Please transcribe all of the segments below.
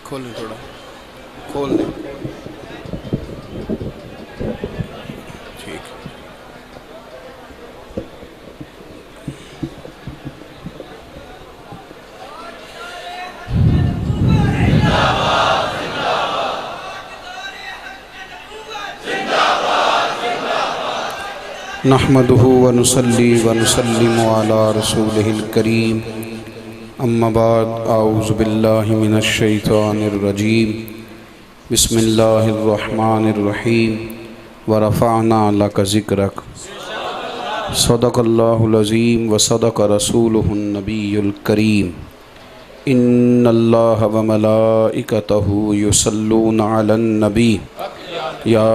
کھول دیں تھوڑا، کھول دیں. ٹھیک. نحمده ونصلي ونسلم على رسوله الكريم. اما بعد، اعوذ باللہ من الشیطان الرجیم. بسم اللہ الرحمن الرحیم. ورفعنا لک ذکرک. صدق اللہ العظیم وصدق رسولہ النبی الکریم. ان اللہ وملائکتہ یصلون علی النبی یا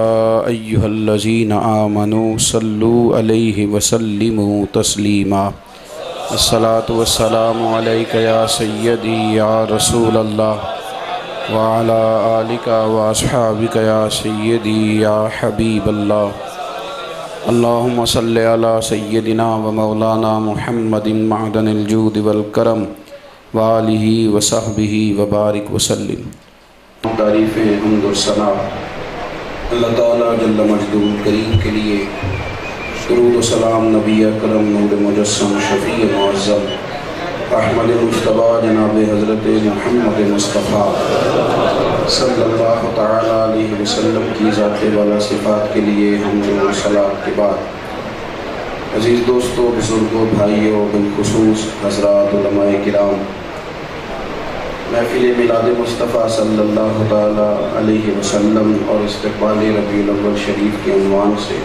ایہا الذین آمنوا صلوا علیہ وسلموا تسلیما. الصلاة والسلام علیک یا سیدی یا رسول اللہ وعلی آلک واصحابک یا سیدی یا حبیب اللہ. اللہم صلی علی سیدنا و مولانا محمد معدن الجود والکرم وآلہ وصحبہ وبارک وسلم. تعریف حمد و ثنا اللہ تعالیٰ جل مجدہ کریم کے لیے. درود و سلام نبی اکرم نور مجسم شفیع معظم احمد مجتبیٰ جناب حضرت محمد مصطفیٰ صلی اللہ تعالیٰ علیہ وسلم کی ذات والا صفات کے لیے حمد و صلاۃ کے بعد، عزیز دوستو، بزرگوں، بھائیوں، بالخصوص حضرات علماء کرام، محفل میلاد مصطفیٰ صلی اللہ تعالیٰ علیہ وسلم اور استقبال ربیع الاول شریف کے عنوان سے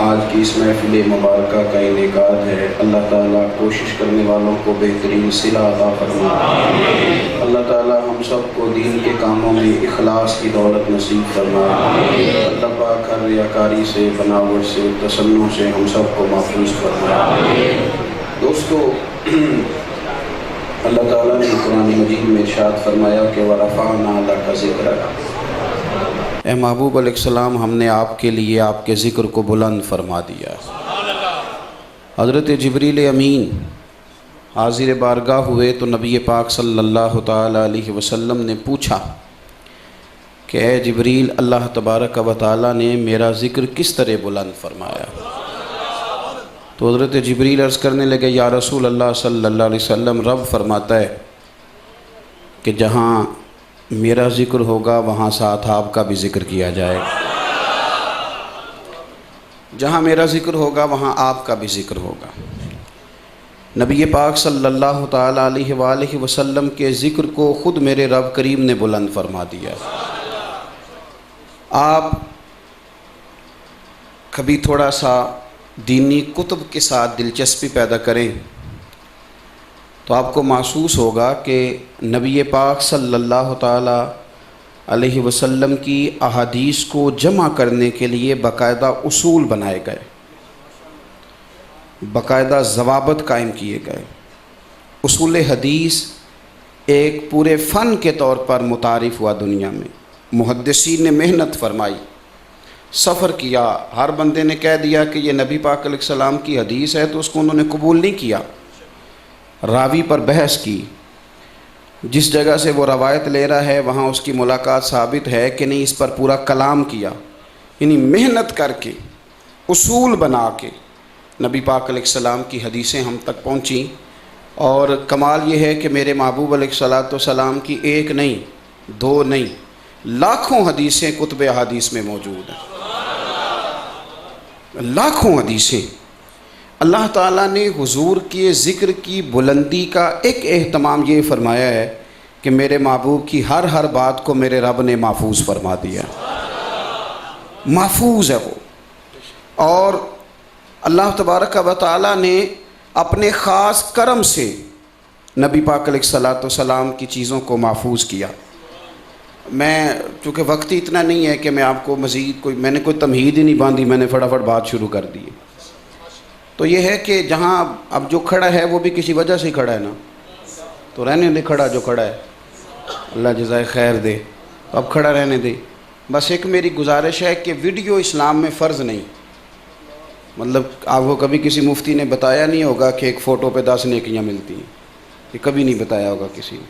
آج کی اس محفل مبارکہ کا انعقاد ہے. اللہ تعالیٰ کوشش کرنے والوں کو بہترین صلہ عطا فرمائے. اللہ تعالیٰ ہم سب کو دین کے کاموں میں اخلاص کی دولت نصیب فرمائے. اللہ پاک ہر ریاکاری سے، بناوٹ سے، تصنع سے ہم سب کو محفوظ فرمائے. دوستو، اللہ تعالیٰ نے قرآن مجید میں ارشاد فرمایا کہ وَرَفَعْنَا لَكَ ذِكْرَكَ. اے محبوب علیہ السلام، ہم نے آپ کے لیے آپ کے ذکر کو بلند فرما دیا. حضرت جبریل امین حاضر بارگاہ ہوئے تو نبی پاک صلی اللہ تعالیٰ علیہ وسلم نے پوچھا کہ اے جبریل، اللہ تبارک و تعالیٰ نے میرا ذکر کس طرح بلند فرمایا؟ تو حضرت جبریل عرض کرنے لگے، یا رسول اللہ صلی اللہ علیہ وسلم، رب فرماتا ہے کہ جہاں میرا ذکر ہوگا وہاں ساتھ آپ کا بھی ذکر کیا جائے گا. جہاں میرا ذکر ہوگا وہاں آپ کا بھی ذکر ہوگا. نبی پاک صلی اللہ تعالیٰ علیہ وآلہ وسلم کے ذکر کو خود میرے رب کریم نے بلند فرما دیا. آپ کبھی تھوڑا سا دینی کتب کے ساتھ دلچسپی پیدا کریں تو آپ کو محسوس ہوگا کہ نبی پاک صلی اللہ تعالیٰ علیہ وسلم کی احادیث کو جمع کرنے کے لیے باقاعدہ اصول بنائے گئے، باقاعدہ ضوابط قائم کیے گئے. اصول حدیث ایک پورے فن کے طور پر متعارف ہوا دنیا میں. محدثین نے محنت فرمائی، سفر کیا. ہر بندے نے کہہ دیا کہ یہ نبی پاک علیہ السلام کی حدیث ہے تو اس کو انہوں نے قبول نہیں کیا. راوی پر بحث کی، جس جگہ سے وہ روایت لے رہا ہے وہاں اس کی ملاقات ثابت ہے کہ نہیں، اس پر پورا کلام کیا. یعنی محنت کر کے، اصول بنا کے نبی پاک علیہ السلام کی حدیثیں ہم تک پہنچیں. اور کمال یہ ہے کہ میرے محبوب علیہ السلام کی ایک نہیں، دو نہیں، لاکھوں حدیثیں کتب احادیث میں موجود ہیں. لاکھوں حدیثیں. اللہ تعالیٰ نے حضور کے ذکر کی بلندی کا ایک اہتمام یہ فرمایا ہے کہ میرے محبوب کی ہر بات کو میرے رب نے محفوظ فرما دیا. محفوظ ہے وہ. اور اللہ تبارک و تعالیٰ نے اپنے خاص کرم سے نبی پاک علیہ السلام کی چیزوں کو محفوظ کیا. میں چونکہ وقت اتنا نہیں ہے کہ میں آپ کو مزید میں نے کوئی تمہید ہی نہیں باندھی، میں نے فٹافٹ بات شروع کر دی. تو یہ ہے کہ جہاں اب جو کھڑا ہے وہ بھی کسی وجہ سے کھڑا ہے نا، تو رہنے دے کھڑا جو کھڑا ہے، اللہ جزائے خیر دے، اب کھڑا رہنے دے. بس ایک میری گزارش ہے کہ ویڈیو اسلام میں فرض نہیں. مطلب آپ کو کبھی کسی مفتی نے بتایا نہیں ہوگا کہ ایک فوٹو پہ 10 نیکیاں ملتی ہیں، یہ کبھی نہیں بتایا ہوگا کسی نے.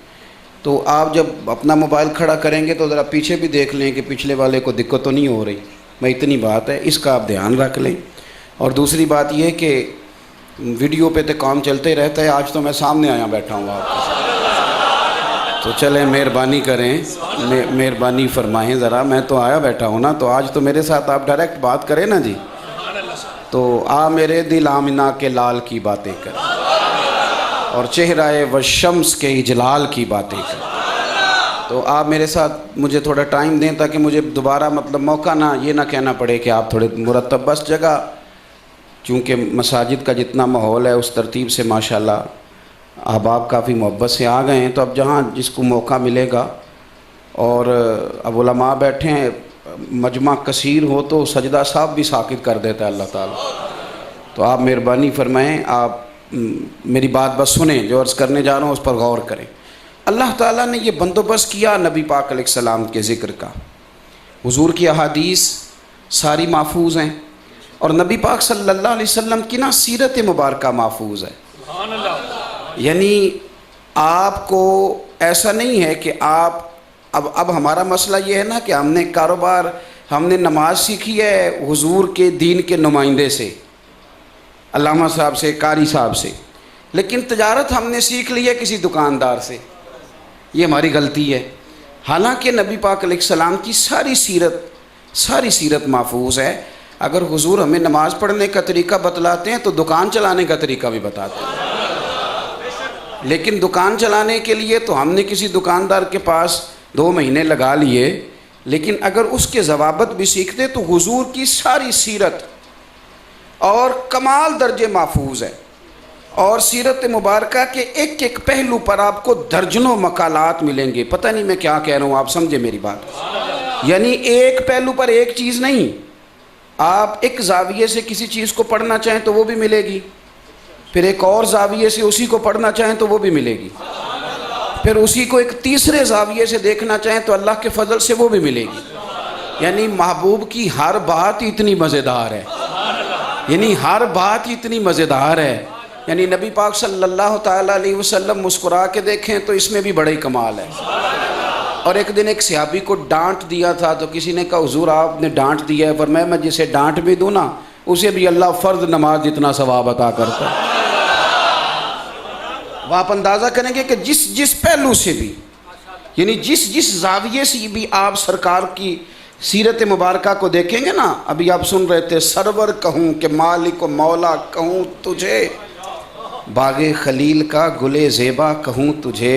تو آپ جب اپنا موبائل کھڑا کریں گے تو ذرا پیچھے بھی دیکھ لیں کہ پچھلے والے کو دقت تو نہیں ہو رہی. میں اتنی بات ہے، اس کا آپ دھیان رکھ لیں. اور دوسری بات یہ کہ ویڈیو پہ تو کام چلتے رہتا ہے، آج تو میں سامنے آیا بیٹھا ہوں آپ کے ساتھ، تو چلیں مہربانی کریں، مہربانی فرمائیں ذرا. میں تو آیا بیٹھا ہوں نا، تو آج تو میرے ساتھ آپ ڈائریکٹ بات کریں نا جی. تو میرے دل آمنہ کے لال کی باتیں کریں اور چہرہ والشمس کے اجلال کی باتیں کریں. تو آپ میرے ساتھ مجھے تھوڑا ٹائم دیں تاکہ مجھے دوبارہ موقع نہ یہ نہ کہنا پڑے کہ آپ تھوڑے مرتب. بس جگہ چونکہ مساجد کا جتنا ماحول ہے اس ترتیب سے ماشاءاللہ آپ کافی محبت سے آ گئے ہیں. تو اب جہاں جس کو موقع ملے گا، اور اب علماء بیٹھے ہیں، مجمع کثیر ہو تو سجدہ صاحب بھی ساکت کر دیتا ہے اللہ تعالیٰ. تو آپ مہربانی فرمائیں، آپ میری بات بس سنیں، جو عرض کرنے جا رہا ہوں اس پر غور کریں. اللہ تعالیٰ نے یہ بندوبست کیا نبی پاک علیہ السلام کے ذکر کا. حضور کی احادیث ساری محفوظ ہیں، اور نبی پاک صلی اللہ علیہ وسلم کی نا سیرت مبارکہ محفوظ ہے. یعنی آپ کو ایسا نہیں ہے کہ آپ اب ہمارا مسئلہ یہ ہے نا کہ ہم نے کاروبار، ہم نے نماز سیکھی ہے حضور کے دین کے نمائندے سے، علامہ صاحب سے، قاری صاحب سے، لیکن تجارت ہم نے سیکھ لی ہے کسی دکاندار سے. یہ ہماری غلطی ہے. حالانکہ نبی پاک علیہ السلام کی ساری سیرت محفوظ ہے. اگر حضور ہمیں نماز پڑھنے کا طریقہ بتلاتے ہیں تو دکان چلانے کا طریقہ بھی بتاتے ہیں. لیکن دکان چلانے کے لیے تو ہم نے کسی دکاندار کے پاس 2 مہینے لگا لیے، لیکن اگر اس کے ضوابط بھی سیکھتے تو حضور کی ساری سیرت اور کمال درجے محفوظ ہے. اور سیرت مبارکہ کے ایک ایک پہلو پر آپ کو درجنوں مقالات ملیں گے. پتہ نہیں میں کیا کہہ رہا ہوں، آپ سمجھے میری بات. یعنی ایک پہلو پر ایک چیز نہیں، آپ ایک زاویے سے کسی چیز کو پڑھنا چاہیں تو وہ بھی ملے گی، پھر ایک اور زاویے سے اسی کو پڑھنا چاہیں تو وہ بھی ملے گی، پھر اسی کو ایک تیسرے زاویے سے دیکھنا چاہیں تو اللہ کے فضل سے وہ بھی ملے گی. یعنی محبوب کی ہر بات اتنی مزیدار ہے، یعنی ہر بات اتنی مزیدار ہے. یعنی نبی پاک صلی اللہ تعالیٰ علیہ وسلم مسکرا کے دیکھیں تو اس میں بھی بڑا ہی کمال ہے. اور ایک دن ایک صحابی کو ڈانٹ دیا تھا تو کسی نے کہا حضور آپ نے ڈانٹ دیا ہے، پر میں جسے ڈانٹ بھی دوں نا اسے بھی اللہ فرض نماز جتنا ثواب عطا کرتا ہے. وہ آپ اندازہ کریں گے کہ جس پہلو سے بھی، یعنی جس زاویے سے بھی آپ سرکار کی سیرت مبارکہ کو دیکھیں گے نا. ابھی آپ سن رہے تھے، سرور کہوں کہ مالک و مولا کہوں تجھے، باغ خلیل کا گلے زیبا کہوں تجھے.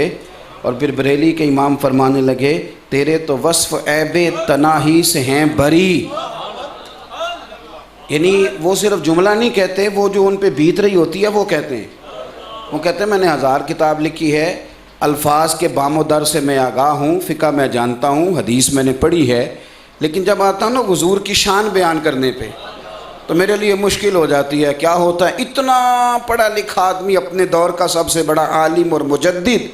اور پھر بریلی کے امام فرمانے لگے، تیرے تو وصف عیب تناہی سے ہیں بری. یعنی وہ صرف جملہ نہیں کہتے، وہ جو ان پہ بیت رہی ہوتی ہے وہ کہتے ہیں. وہ کہتے ہیں میں نے 1000 کتاب لکھی ہے، الفاظ کے بام و در سے میں آگاہ ہوں، فقہ میں جانتا ہوں، حدیث میں نے پڑھی ہے، لیکن جب آتا ہوں نا حضور کی شان بیان کرنے پہ تو میرے لیے مشکل ہو جاتی ہے. کیا ہوتا ہے، اتنا پڑھا لکھا آدمی، اپنے دور کا سب سے بڑا عالم اور مجدد،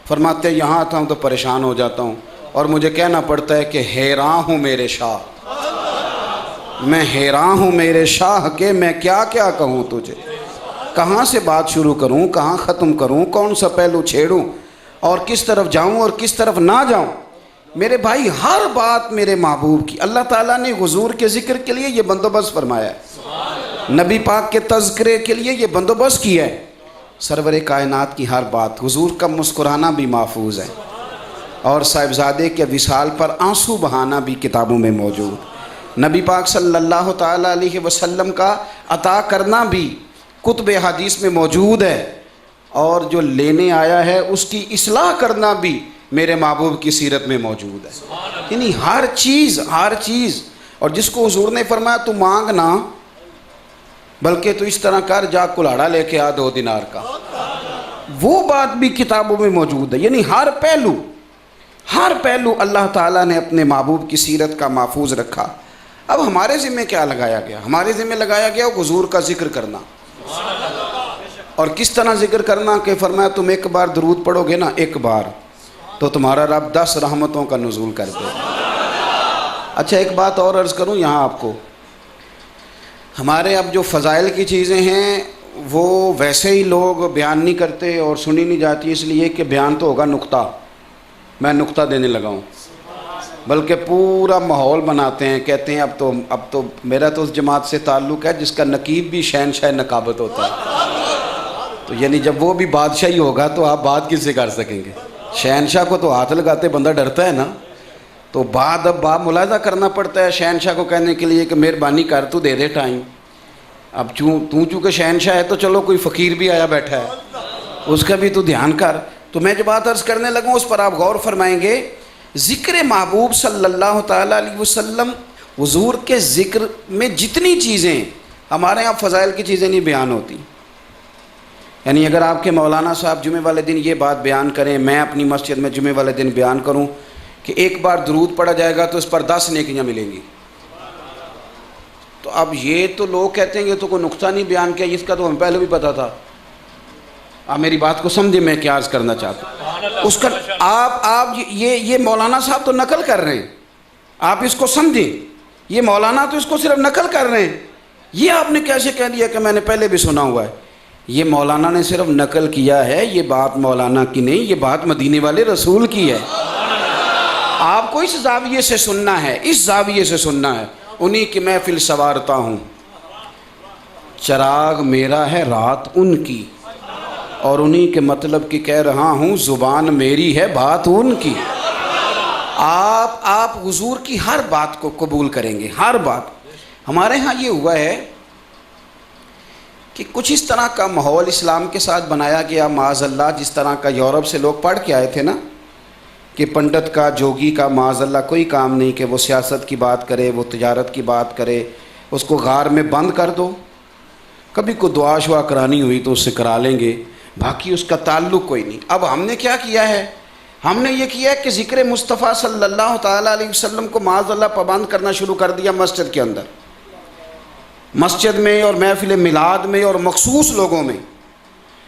فرماتے ہیں یہاں آتا ہوں تو پریشان ہو جاتا ہوں اور مجھے کہنا پڑتا ہے کہ حیران ہوں میرے شاہ، میں حیران ہوں میرے شاہ کہ میں کیا کیا کہوں تجھے، کہاں سے بات شروع کروں، کہاں ختم کروں، کون سا پہلو چھیڑوں، اور کس طرف جاؤں اور کس طرف نہ جاؤں. میرے بھائی ہر بات میرے محبوب کی، اللہ تعالیٰ نے حضور کے ذکر کے لیے یہ بندوبست فرمایا ہے، نبی پاک کے تذکرے کے لیے یہ بندوبست کیا ہے. سرور کائنات کی ہر بات، حضور کا مسکرانا بھی محفوظ ہے، اور صاحبزادے کے وصال پر آنسو بہانا بھی کتابوں میں موجود. نبی پاک صلی اللہ تعالیٰ علیہ وسلم کا عطا کرنا بھی کتب حدیث میں موجود ہے، اور جو لینے آیا ہے اس کی اصلاح کرنا بھی میرے محبوب کی سیرت میں موجود ہے. یعنی ہر چیز. اور جس کو حضور نے فرمایا تو مانگ نہ، بلکہ تو اس طرح کر، جا کلاڑا لے کے آ 2 دینار کا، وہ بات بھی کتابوں میں موجود ہے. یعنی ہر پہلو اللہ تعالیٰ نے اپنے محبوب کی سیرت کا محفوظ رکھا. اب ہمارے ذمہ کیا لگایا گیا؟ ہمارے ذمہ لگایا گیا حضور کا ذکر کرنا. اور کس طرح ذکر کرنا کہ فرمایا تم ایک بار درود پڑھو گے نا، ایک بار، تو تمہارا رب 10 رحمتوں کا نزول کر دے. اچھا ایک بات اور عرض کروں یہاں آپ کو، ہمارے اب جو فضائل کی چیزیں ہیں وہ ویسے ہی لوگ بیان نہیں کرتے اور سنی نہیں جاتی، اس لیے کہ بیان تو ہوگا نقطہ، میں نقطہ دینے لگا ہوں، بلکہ پورا ماحول بناتے ہیں، کہتے ہیں اب تو میرا تو اس جماعت سے تعلق ہے جس کا نقیب بھی شہنشاہ نقابت ہوتا ہے، تو یعنی جب وہ بھی بادشاہی ہوگا تو آپ بات کس سے کر سکیں گے؟ شہنشاہ کو تو ہاتھ لگاتے بندہ ڈرتا ہے نا، تو بعد اب ملاحظہ کرنا پڑتا ہے شہنشاہ کو کہنے کے لیے کہ مہربانی کر تو دے دے ٹائم، اب چونکہ شہنشاہ ہے تو چلو کوئی فقیر بھی آیا بیٹھا ہے اس کا بھی تو دھیان کر۔ تو میں جو بات عرض کرنے لگوں اس پر آپ غور فرمائیں گے، ذکر محبوب صلی اللہ تعالیٰ علیہ وسلم، حضور کے ذکر میں جتنی چیزیں ہمارے یہاں فضائل کی چیزیں نہیں بیان ہوتی، یعنی اگر آپ کے مولانا صاحب جمعے والے دن یہ بات بیان کریں، میں اپنی مسجد میں جمعے والے دن بیان کروں کہ ایک بار درود پڑھا جائے گا تو اس پر 10 نیکیاں ملیں گی، تو اب یہ تو لوگ کہتے ہیں کہ تو کوئی نقطہ نہیں بیان کیا، اس کا تو ہمیں پہلے بھی پتا تھا۔ آپ میری بات کو سمجھے میں کیا عرض کرنا چاہتا ہوں، اس کا آپ یہ مولانا صاحب تو نقل کر رہے ہیں، آپ اس کو سمجھیں، یہ مولانا تو اس کو صرف نقل کر رہے ہیں، یہ آپ نے کیسے کہہ دیا کہ میں نے پہلے بھی سنا ہوا ہے؟ یہ مولانا نے صرف نقل کیا ہے، یہ بات مولانا کی نہیں، یہ بات مدینے والے رسول کی ہے۔ آپ کو اس زاویے سے سننا ہے، اس زاویے سے سننا ہے۔ انہی کی محفل سوارتا ہوں، چراغ میرا ہے رات ان کی، اور انہی کے مطلب کی کہہ رہا ہوں، زبان میری ہے بات ان کی۔ آپ حضور کی ہر بات کو قبول کریں گے، ہر بات۔ ہمارے ہاں یہ ہوا ہے کہ کچھ اس طرح کا ماحول اسلام کے ساتھ بنایا گیا، معاذ اللہ، جس طرح کا یورپ سے لوگ پڑھ کے آئے تھے نا، کہ پنڈت کا، جوگی کا معاذ اللہ کوئی کام نہیں کہ وہ سیاست کی بات کرے، وہ تجارت کی بات کرے، اس کو غار میں بند کر دو، کبھی کوئی دعا شعا کرانی ہوئی تو اس سے کرا لیں گے، باقی اس کا تعلق کوئی نہیں۔ اب ہم نے کیا کیا ہے؟ ہم نے یہ کیا ہے کہ ذکر مصطفیٰ صلی اللہ تعالیٰ علیہ وسلم کو معاذ اللہ پابند کرنا شروع کر دیا مسجد کے اندر، مسجد میں اور محفل میلاد میں اور مخصوص لوگوں میں،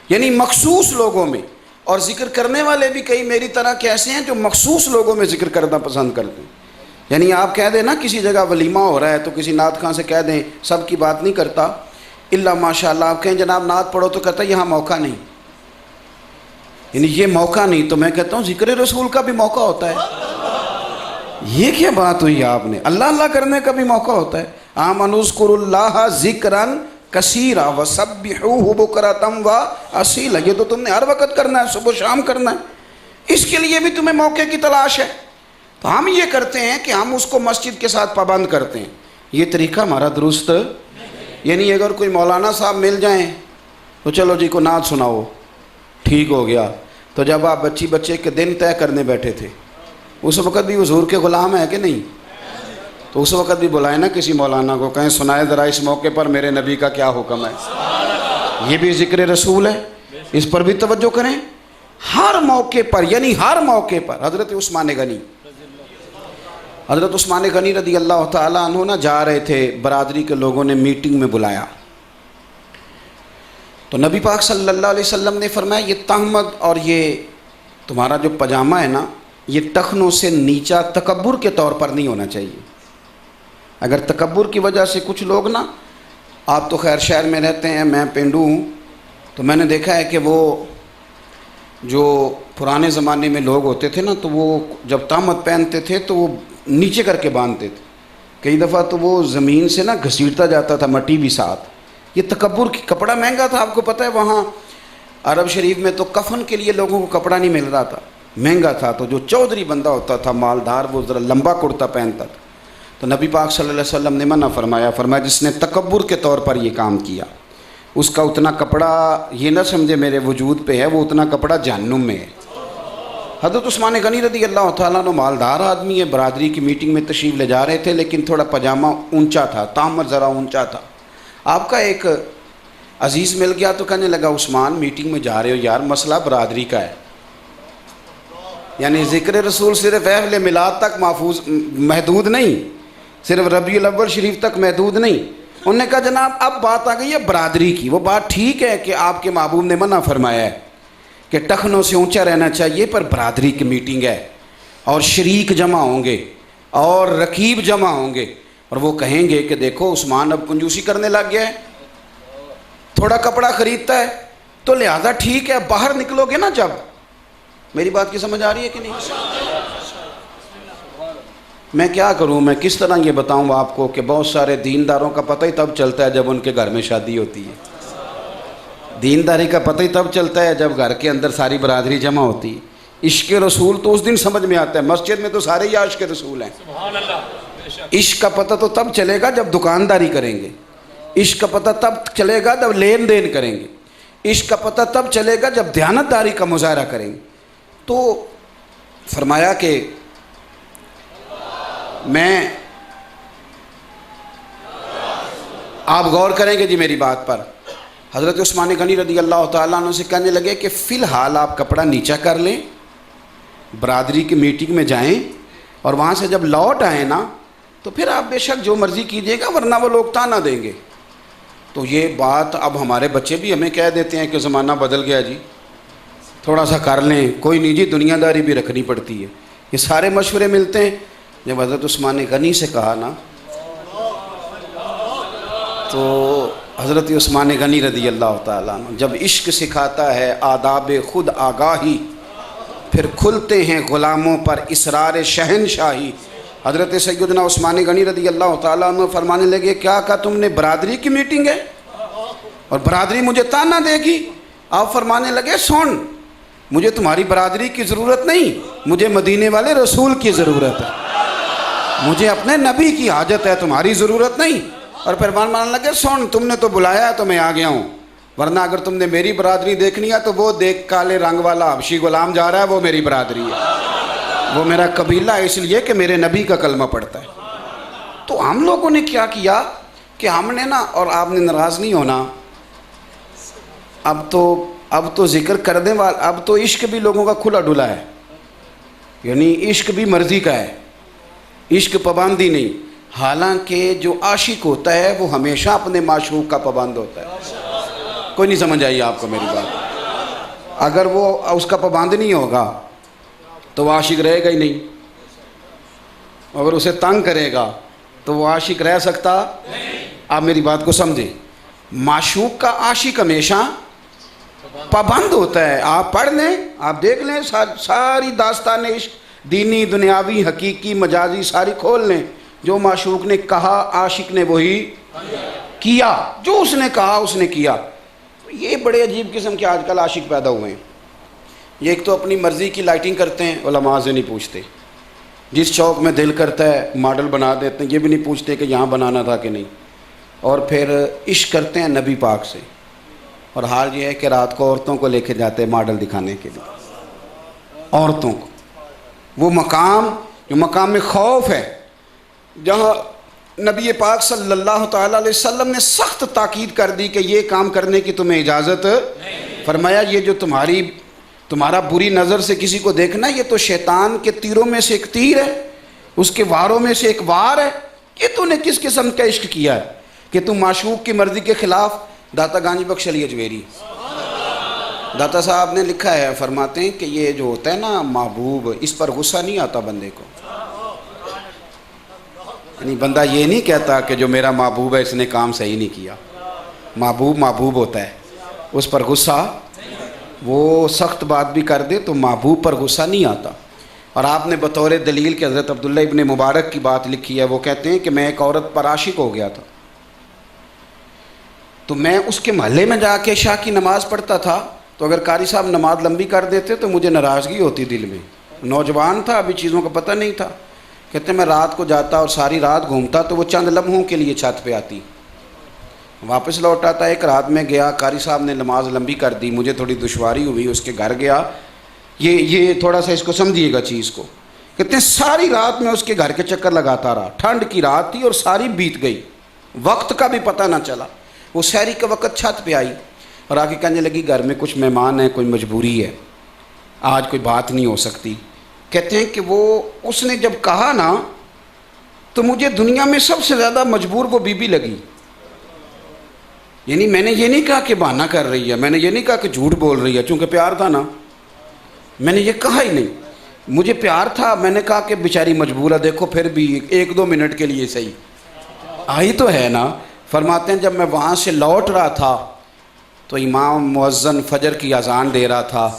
یعنی مخصوص لوگوں میں۔ اور ذکر کرنے والے بھی کئی میری طرح کے ایسے ہیں جو مخصوص لوگوں میں ذکر کرنا پسند کرتے ہیں، یعنی آپ کہہ دیں نا کسی جگہ ولیمہ ہو رہا ہے تو کسی نعت خواں سے کہہ دیں، سب کی بات نہیں کرتا، الا ماشاء اللہ آپ کہیں جناب نعت پڑھو تو کہتا ہے یہاں موقع نہیں، یعنی یہ موقع نہیں، تو میں کہتا ہوں ذکر رسول کا بھی موقع ہوتا ہے۔ یہ کیا بات ہوئی آپ نے؟ اللہ اللہ کرنے کا بھی موقع ہوتا ہے۔ آمنوا اذکروا اللہ ذکرا کثیرا وسبحوہ بکرۃ واصیلا، یہ تو تم نے ہر وقت کرنا ہے، صبح شام کرنا ہے، اس کے لیے بھی تمہیں موقع کی تلاش ہے۔ تو ہم یہ کرتے ہیں کہ ہم اس کو مسجد کے ساتھ پابند کرتے ہیں، یہ طریقہ ہمارا درست، یعنی اگر کوئی مولانا صاحب مل جائیں تو چلو جی کو نعت سناؤ، ٹھیک ہو گیا۔ تو جب آپ بچے کے دن طے کرنے بیٹھے تھے اس وقت بھی حضور کے غلام ہیں کہ نہیں؟ تو اس وقت بھی بلائیں نا کسی مولانا کو، کہیں سنائے ذرا اس موقع پر میرے نبی کا کیا حکم ہے، یہ بھی ذکر رسول ہے، اس پر بھی توجہ کریں۔ ہر موقع پر، یعنی ہر موقع پر۔ حضرت عثمان غنی رضی اللہ تعالیٰ عنہ نہ جا رہے تھے، برادری کے لوگوں نے میٹنگ میں بلایا، تو نبی پاک صلی اللہ علیہ وسلم نے فرمایا یہ تہمت اور یہ تمہارا جو پاجامہ ہے نا، یہ ٹخنوں سے نیچا تکبر کے طور پر نہیں ہونا چاہیے۔ اگر تکبر کی وجہ سے کچھ لوگ نا، آپ تو خیر شہر میں رہتے ہیں، میں پینڈو ہوں، تو میں نے دیکھا ہے کہ وہ جو پرانے زمانے میں لوگ ہوتے تھے نا، تو وہ جب تہمت پہنتے تھے تو وہ نیچے کر کے باندھتے تھے، کئی دفعہ تو وہ زمین سے نا گھسیٹتا جاتا تھا، مٹی بھی ساتھ۔ یہ تکبر کی، کپڑا مہنگا تھا، آپ کو پتہ ہے وہاں عرب شریف میں تو کفن کے لیے لوگوں کو کپڑا نہیں مل رہا تھا، مہنگا تھا، تو جو چودھری بندہ ہوتا تھا مالدار، وہ ذرا لمبا کرتا پہنتا تھا، تو نبی پاک صلی اللہ علیہ وسلم نے منع فرمایا جس نے تکبر کے طور پر یہ کام کیا اس کا اتنا کپڑا، یہ نہ سمجھے میرے وجود پہ ہے، وہ اتنا کپڑا جہنم میں ہے۔ حضرت عثمان غنی رضی اللہ تعالیٰ عنہ مالدار آدمی ہے، برادری کی میٹنگ میں تشریف لے جا رہے تھے، لیکن تھوڑا پاجامہ اونچا تھا، تہمت ذرا اونچا تھا۔ آپ کا ایک عزیز مل گیا تو کہنے لگا عثمان میٹنگ میں جا رہے ہو یار، مسئلہ برادری کا ہے، یعنی ذکر رسول صرف اہل میلاد تک محدود نہیں، صرف ربیع الاول شریف تک محدود نہیں۔ انہوں نے کہا جناب اب بات آ گئی ہے برادری کی، وہ بات ٹھیک ہے کہ آپ کے محبوب نے منع فرمایا ہے کہ ٹخنوں سے اونچا رہنا چاہیے، پر برادری کی میٹنگ ہے اور شریک جمع ہوں گے اور رقیب جمع ہوں گے، اور وہ کہیں گے کہ دیکھو عثمان اب کنجوسی کرنے لگ گیا ہے، تھوڑا کپڑا خریدتا ہے، تو لہذا ٹھیک ہے باہر نکلو گے نا جب میری بات کی سمجھ آ رہی ہے کہ نہیں؟ میں کیا کروں، میں کس طرح یہ بتاؤں آپ کو کہ بہت سارے دینداروں کا پتہ ہی تب چلتا ہے جب ان کے گھر میں شادی ہوتی ہے. دینداری کا پتہ ہی تب چلتا ہے جب گھر کے اندر ساری برادری جمع ہوتی ہے. عشق رسول تو اس دن سمجھ میں آتا ہے. مسجد میں تو سارے ہی عاشق رسول ہیں. عشق کا پتہ تو تب چلے گا جب دکانداری کریں گے. عشق کا پتہ تب چلے گا جب لین دین کریں گے. عشق کا پتہ تب چلے گا جب دیانتداری کا مظاہرہ کریں گے. تو فرمایا کہ میں، آپ غور کریں گے جی میری بات پر. حضرت عثمان غنی رضی اللہ تعالیٰ عنہ سے کہنے لگے کہ فی الحال آپ کپڑا نیچا کر لیں، برادری کی میٹنگ میں جائیں، اور وہاں سے جب لوٹ آئیں نا تو پھر آپ بے شک جو مرضی کیجیے گا، ورنہ وہ لوگ تانا دیں گے. تو یہ بات اب ہمارے بچے بھی ہمیں کہہ دیتے ہیں کہ زمانہ بدل گیا جی، تھوڑا سا کر لیں. کوئی نہیں جی، دنیا داری بھی رکھنی پڑتی ہے. یہ سارے مشورے ملتے ہیں. جب حضرت عثمان غنی سے کہا نا تو حضرت عثمان غنی رضی اللہ تعالیٰ عنہ جب عشق سکھاتا ہے آداب خود آگاہی، پھر کھلتے ہیں غلاموں پر اسرار شہنشاہی. حضرت سیدنا عثمان غنی رضی اللہ تعالیٰ عنہ فرمانے لگے کیا کہا تم نے؟ برادری کی میٹنگ ہے اور برادری مجھے تانا دے گی. آپ فرمانے لگے سن، مجھے تمہاری برادری کی ضرورت نہیں، مجھے مدینے والے رسول کی ضرورت ہے، مجھے اپنے نبی کی حاجت ہے، تمہاری ضرورت نہیں. اور پھر ماننے لگے سن، تم نے تو بلایا ہے تو میں آ گیا ہوں، ورنہ اگر تم نے میری برادری دیکھنی ہے تو وہ دیکھ، کالے رنگ والا حبشی غلام جا رہا ہے، وہ میری برادری ہے، وہ میرا قبیلہ ہے، اس لیے کہ میرے نبی کا کلمہ پڑھتا ہے. تو ہم لوگوں نے کیا کیا کہ ہم نے نا، اور آپ نے ناراض نہیں ہونا، اب تو ذکر کرنے والا، اب تو عشق بھی لوگوں کا کھلا ڈھلا ہے. یعنی عشق بھی مرضی کا ہے، عشق پابندی نہیں. حالانکہ جو عاشق ہوتا ہے وہ ہمیشہ اپنے معشوق کا پابند ہوتا ہے. کوئی نہیں سمجھ آئی آپ کو میری بات؟ اگر وہ اس کا پابند نہیں ہوگا تو وہ عاشق رہے گا ہی نہیں. اگر اسے تنگ کرے گا تو وہ عاشق رہ سکتا نہیں. آپ میری بات کو سمجھیں. معشوق کا عاشق ہمیشہ پابند ہوتا ہے. آپ پڑھ لیں، آپ دیکھ لیں، ساری داستان عشق، دینی، دنیاوی، حقیقی، مجازی، ساری کھول لیں. جو معشوق نے کہا عاشق نے وہی کیا، جو اس نے کہا اس نے کیا. یہ بڑے عجیب قسم کے آج کل عاشق پیدا ہوئے ہیں. یہ ایک تو اپنی مرضی کی لائٹنگ کرتے ہیں، علماء سے نہیں پوچھتے. جس چوک میں دل کرتا ہے ماڈل بنا دیتے ہیں، یہ بھی نہیں پوچھتے کہ یہاں بنانا تھا کہ نہیں. اور پھر عشق کرتے ہیں نبی پاک سے. اور حال یہ ہے کہ رات کو عورتوں کو لے کے جاتے ہیں ماڈل دکھانے کے لیے. عورتوں کو وہ مقام جو مقام خوف ہے، جہاں نبی پاک صلی اللہ تعالیٰ علیہ وسلم نے سخت تاکید کر دی کہ یہ کام کرنے کی تمہیں اجازت نہیں. فرمایا یہ جو تمہارا بری نظر سے کسی کو دیکھنا، یہ تو شیطان کے تیروں میں سے ایک تیر ہے، اس کے واروں میں سے ایک وار ہے. یہ تو نے کس قسم کا عشق کیا ہے کہ تم معشوق کی مرضی کے خلاف. داتا گانجی بخش علی اجمیری داتا صاحب نے لکھا ہے، فرماتے ہیں کہ یہ جو ہوتا ہے نا محبوب، اس پر غصہ نہیں آتا بندے کو. یعنی بندہ یہ نہیں کہتا کہ جو میرا محبوب ہے اس نے کام صحیح نہیں کیا. محبوب ہوتا ہے، اس پر غصہ، وہ سخت بات بھی کر دے تو محبوب پر غصہ نہیں آتا. اور آپ نے بطور دلیل کہ حضرت عبداللہ ابن مبارک کی بات لکھی ہے. وہ کہتے ہیں کہ میں ایک عورت پر عاشق ہو گیا تھا، تو میں اس کے محلے میں جا کے عشاء کی نماز پڑھتا تھا، تو اگر قاری صاحب نماز لمبی کر دیتے تو مجھے ناراضگی ہوتی دل میں. نوجوان تھا، ابھی چیزوں کا پتہ نہیں تھا. کہتے ہیں میں رات کو جاتا اور ساری رات گھومتا تو وہ چند لمحوں کے لیے چھت پہ آتی، واپس لوٹ آتا. ایک رات میں گیا، قاری صاحب نے نماز لمبی کر دی، مجھے تھوڑی دشواری ہوئی، اس کے گھر گیا. یہ تھوڑا سا اس کو سمجھیے گا چیز کو. کہتے ہیں ساری رات میں اس کے گھر کے چکر لگاتا رہا. ٹھنڈ کی رات تھی اور ساری بیت گئی، وقت کا بھی پتہ نہ چلا. وہ سحری کے وقت چھت پہ آئی اور آ کے کہنے لگی گھر میں کچھ مہمان ہیں، کوئی مجبوری ہے، آج کوئی بات نہیں ہو سکتی. کہتے ہیں کہ اس نے جب کہا نا تو مجھے دنیا میں سب سے زیادہ مجبور وہ بی بی لگی. یعنی میں نے یہ نہیں کہا کہ بہانہ کر رہی ہے، میں نے یہ نہیں کہا کہ جھوٹ بول رہی ہے، چونکہ پیار تھا نا، میں نے یہ کہا ہی نہیں. مجھے پیار تھا، میں نے کہا کہ بیچاری مجبور ہے، دیکھو پھر بھی 1-2 منٹ کے لیے صحیح آئی تو ہے نا. فرماتے ہیں جب میں وہاں سے لوٹ رہا تھا تو امام مؤذن فجر کی اذان دے رہا تھا.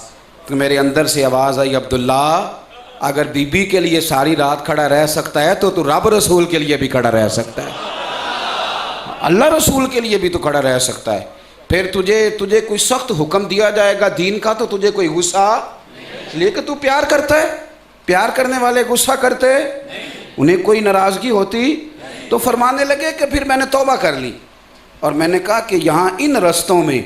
تو میرے اندر سے آواز آئی، عبداللہ اگر بی بی کے لیے ساری رات کھڑا رہ سکتا ہے تو رب رسول کے لیے بھی کھڑا رہ سکتا ہے، اللہ رسول کے لیے بھی تو کھڑا رہ سکتا ہے۔ پھر تجھے کوئی سخت حکم دیا جائے گا دین کا تو تجھے کوئی غصہ، اس لیے کہ تو پیار کرتا ہے، پیار کرنے والے غصہ کرتے، انہیں کوئی ناراضگی ہوتی تو فرمانے لگے کہ پھر میں نے توبہ کر لی، اور میں نے کہا کہ یہاں ان رستوں میں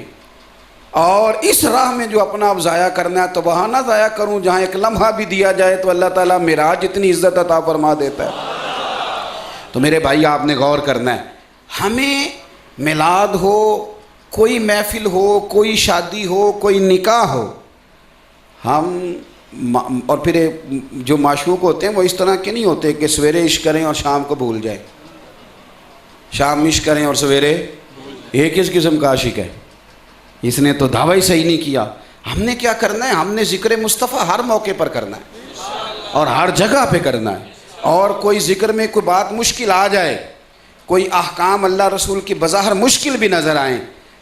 اور اس راہ میں جو اپنا اب ضائع کرنا ہے تو وہاں نہ ضائع کروں جہاں ایک لمحہ بھی دیا جائے تو اللہ تعالیٰ معراج جتنی عزت عطا فرما دیتا ہے۔ تو میرے بھائی آپ نے غور کرنا ہے، ہمیں میلاد ہو، کوئی محفل ہو، کوئی شادی ہو، کوئی نکاح ہو، ہم اور پھر جو معشوق ہوتے ہیں وہ اس طرح کے نہیں ہوتے کہ سویرے عشق کریں اور شام کو بھول جائیں، شام عشق کریں اور سویرے، یہ کس قسم کا عاشق ہے؟ اس نے تو دعویٰ ہی صحیح نہیں کیا۔ ہم نے کیا کرنا ہے؟ ہم نے ذکر مصطفیٰ ہر موقع پر کرنا ہے اور ہر جگہ پہ کرنا ہے، اور کوئی ذکر میں کوئی بات مشکل آ جائے، کوئی احکام اللہ رسول کی بظاہر مشکل بھی نظر آئیں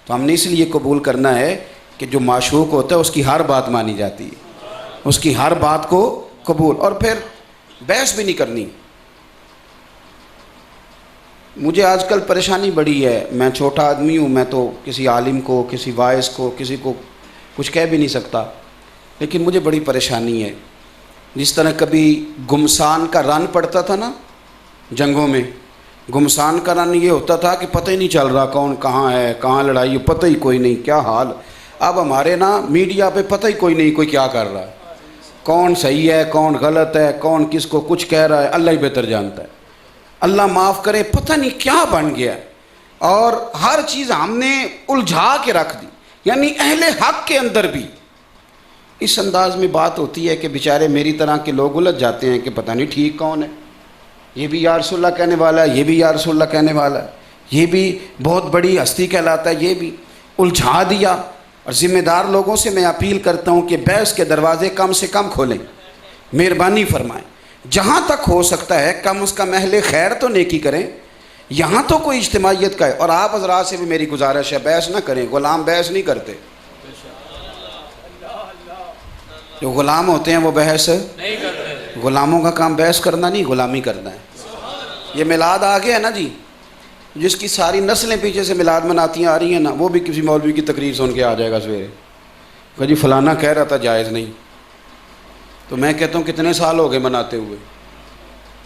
تو ہم نے اس لیے قبول کرنا ہے کہ جو معشوق ہوتا ہے اس کی ہر بات مانی جاتی ہے، اس کی ہر بات کو قبول، اور پھر بحث بھی نہیں کرنی۔ مجھے آج کل پریشانی بڑی ہے، میں چھوٹا آدمی ہوں، میں تو کسی عالم کو، کسی واعظ کو، کسی کو کچھ کہہ بھی نہیں سکتا، لیکن مجھے بڑی پریشانی ہے۔ جس طرح کبھی گمسان کا رن پڑتا تھا نا جنگوں میں، گمسان کا رن یہ ہوتا تھا کہ پتہ ہی نہیں چل رہا کون کہاں ہے، کہاں لڑائی ہے، پتہ ہی کوئی نہیں، کیا حال۔ اب ہمارے نا میڈیا پہ پتہ ہی کوئی نہیں کوئی کیا کر رہا ہے، کون صحیح ہے کون غلط ہے، کون کس کو کچھ کہہ رہا ہے، اللہ ہی بہتر جانتا ہے۔ اللہ معاف کرے، پتہ نہیں کیا بن گیا، اور ہر چیز ہم نے الجھا کے رکھ دی، یعنی اہل حق کے اندر بھی اس انداز میں بات ہوتی ہے کہ بیچارے میری طرح کے لوگ الجھ جاتے ہیں کہ پتہ نہیں ٹھیک کون ہے، یہ بھی یا رسول اللہ کہنے والا ہے، یہ بھی یا رسول اللہ کہنے والا ہے، یہ بھی بہت بڑی ہستی کہلاتا ہے، یہ بھی الجھا دیا۔ اور ذمہ دار لوگوں سے میں اپیل کرتا ہوں کہ بحث کے دروازے کم سے کم کھولیں، مہربانی فرمائیں، جہاں تک ہو سکتا ہے کم از کم اہل خیر تو نیکی کریں، یہاں تو کوئی اجتماعیت کا ہے۔ اور آپ حضرات سے بھی میری گزارش ہے، بحث نہ کریں، غلام بحث نہیں کرتے، جو غلام ہوتے ہیں وہ بحث نہیں کرتے، غلاموں کا کام بحث کرنا نہیں، غلامی کرنا ہے۔ یہ میلاد آ گیا ہے نا جی، جس کی ساری نسلیں پیچھے سے میلاد مناتی آ رہی ہیں نا، وہ بھی کسی مولوی کی تقریر سن کے آ جائے گا سویرے کہ جی فلانا کہہ رہا تھا جائز نہیں، تو میں کہتا ہوں کتنے سال ہو گئے مناتے ہوئے،